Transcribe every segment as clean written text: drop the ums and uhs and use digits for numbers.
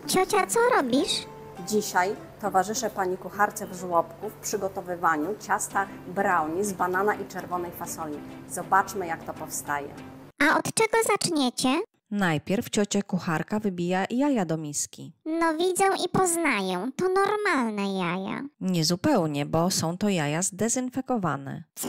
Ciocia, co robisz? Dzisiaj towarzyszę pani kucharce w żłobku w przygotowywaniu ciasta brownie z banana i czerwonej fasoli. Zobaczmy, jak to powstaje. A od czego zaczniecie? Najpierw ciocia kucharka wybija jaja do miski. No widzę i poznaję, to normalne jaja. Niezupełnie, bo są to jaja zdezynfekowane. Co?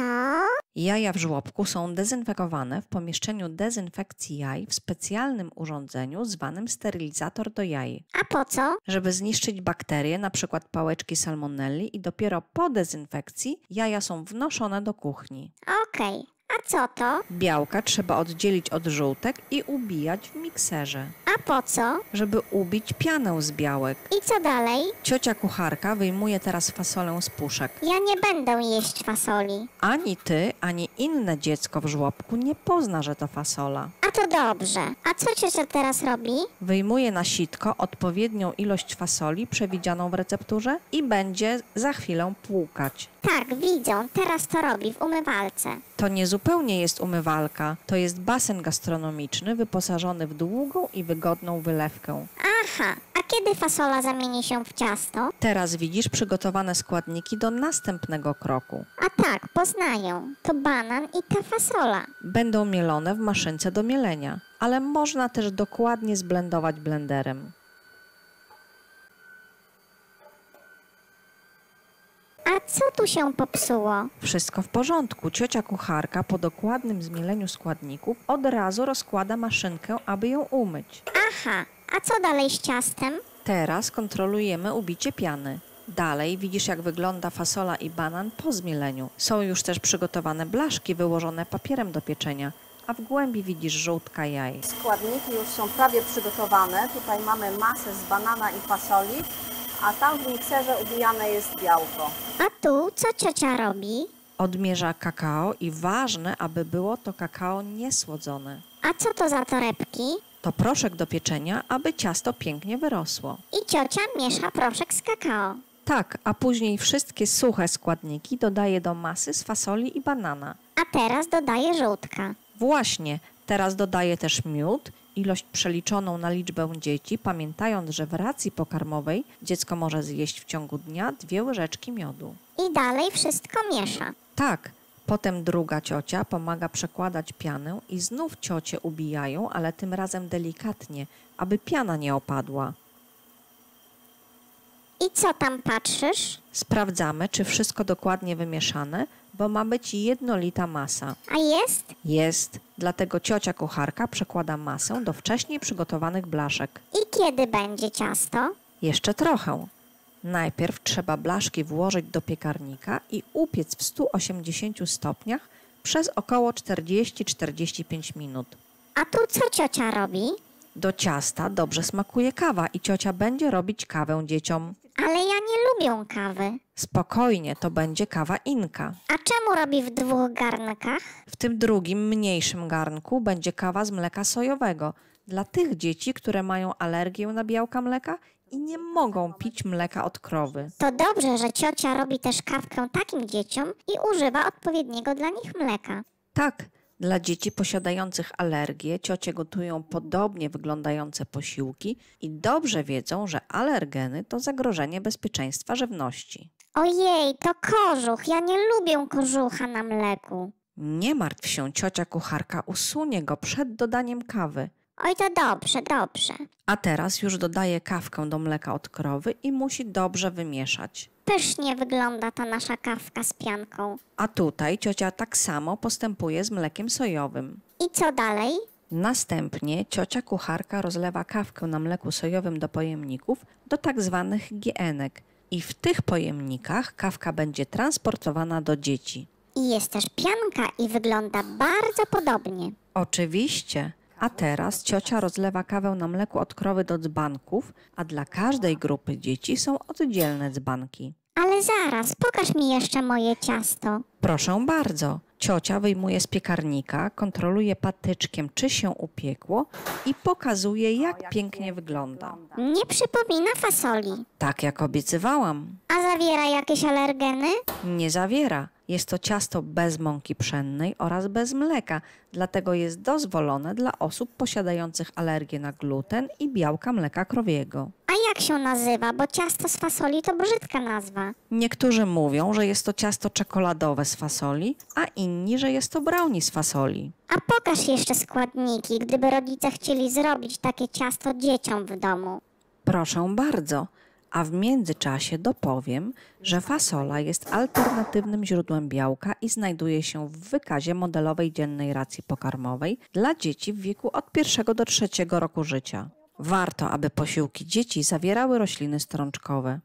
Jaja w żłobku są dezynfekowane w pomieszczeniu dezynfekcji jaj w specjalnym urządzeniu zwanym sterylizator do jaj. A po co? Żeby zniszczyć bakterie, np. pałeczki salmonelli, i dopiero po dezynfekcji jaja są wnoszone do kuchni. Okej. A co to? Białka trzeba oddzielić od żółtek i ubijać w mikserze, A po co? żeby ubić pianę z białek. I co dalej? Ciocia kucharka wyjmuje teraz fasolę z puszek. Ja nie będę jeść fasoli. Ani ty, ani inne dziecko w żłobku nie pozna, że to fasola. A to dobrze. A co ciocia teraz robi? Wyjmuje na sitko odpowiednią ilość fasoli przewidzianą w recepturze i będzie za chwilę płukać. Tak, widzę. Teraz to robi w umywalce. To nie zupełnie jest umywalka, to jest basen gastronomiczny wyposażony w długą i wygodną wylewkę. Aha. A kiedy fasola zamieni się w ciasto? Teraz widzisz przygotowane składniki do następnego kroku. A tak, poznaję. To banan i ta fasola. Będą mielone w maszynce do mielenia, ale można też dokładnie zblendować blenderem. A co tu się popsuło? Wszystko w porządku. Ciocia kucharka po dokładnym zmieleniu składników od razu rozkłada maszynkę, aby ją umyć. Aha. A co dalej z ciastem? Teraz kontrolujemy ubicie piany. Dalej widzisz, jak wygląda fasola i banan po zmieleniu. Są już też przygotowane blaszki wyłożone papierem do pieczenia, a w głębi widzisz żółtka jaj. Składniki już są prawie przygotowane. Tutaj mamy masę z banana i fasoli, a tam w mikserze ubijane jest białko. A tu co ciocia robi? Odmierza kakao i ważne, aby było to kakao niesłodzone. A co to za torebki? To proszek do pieczenia, aby ciasto pięknie wyrosło. I ciocia miesza proszek z kakao. Tak, a później wszystkie suche składniki dodaje do masy z fasoli i banana. A teraz dodaje żółtka. Właśnie, teraz dodaje też miód, ilość przeliczoną na liczbę dzieci, pamiętając, że w racji pokarmowej dziecko może zjeść w ciągu dnia 2 łyżeczki miodu. I dalej wszystko miesza. Tak, potem druga ciocia pomaga przekładać pianę i znów ciocie ubijają, ale tym razem delikatnie, aby piana nie opadła. I co tam patrzysz? Sprawdzamy, czy wszystko dokładnie wymieszane, bo ma być jednolita masa. A jest? Jest, dlatego ciocia kucharka przekłada masę do wcześniej przygotowanych blaszek. I kiedy będzie ciasto? Jeszcze trochę. Najpierw trzeba blaszki włożyć do piekarnika i upiec w 180 stopniach przez około 40-45 minut. A tu co ciocia robi? Do ciasta dobrze smakuje kawa i ciocia będzie robić kawę dzieciom. Ale ja nie lubię kawy. Spokojnie, to będzie kawa inka. A czemu robi w 2 garnkach? W tym drugim, mniejszym garnku będzie kawa z mleka sojowego dla tych dzieci, które mają alergię na białka mleka i nie mogą pić mleka od krowy. To dobrze, że ciocia robi też kawkę takim dzieciom i używa odpowiedniego dla nich mleka. Tak, dla dzieci posiadających alergię ciocie gotują podobnie wyglądające posiłki i dobrze wiedzą, że alergeny to zagrożenie bezpieczeństwa żywności. Ojej, to kożuch. Ja nie lubię kożucha na mleku. Nie martw się, ciocia kucharka usunie go przed dodaniem kawy. Oj, to dobrze, dobrze. A teraz już dodaje kawkę do mleka od krowy i musi dobrze wymieszać. Pysznie wygląda ta nasza kawka z pianką. A tutaj ciocia tak samo postępuje z mlekiem sojowym. I co dalej? Następnie ciocia kucharka rozlewa kawkę na mleku sojowym do pojemników, do tak zwanych gienek. I w tych pojemnikach kawka będzie transportowana do dzieci. I jest też pianka i wygląda bardzo podobnie. Oczywiście. A teraz ciocia rozlewa kawę na mleku od krowy do dzbanków, a dla każdej grupy dzieci są oddzielne dzbanki. Ale zaraz, pokaż mi jeszcze moje ciasto. Proszę bardzo. Ciocia wyjmuje z piekarnika, kontroluje patyczkiem, czy się upiekło i pokazuje, jak pięknie wygląda. Nie przypomina fasoli. Tak jak obiecywałam. A zawiera jakieś alergeny? Nie zawiera. Jest to ciasto bez mąki pszennej oraz bez mleka, dlatego jest dozwolone dla osób posiadających alergię na gluten i białka mleka krowiego. A jak się nazywa? Bo ciasto z fasoli to brzydka nazwa. Niektórzy mówią, że jest to ciasto czekoladowe z fasoli, a inni, że jest to brownie z fasoli. A pokaż jeszcze składniki, gdyby rodzice chcieli zrobić takie ciasto dzieciom w domu. Proszę bardzo. A w międzyczasie dopowiem, że fasola jest alternatywnym źródłem białka i znajduje się w wykazie modelowej dziennej racji pokarmowej dla dzieci w wieku od 1 do 3 roku życia. Warto, aby posiłki dzieci zawierały rośliny strączkowe.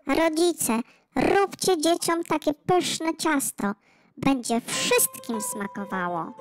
Rodzice, róbcie dzieciom takie pyszne ciasto. Będzie wszystkim smakowało.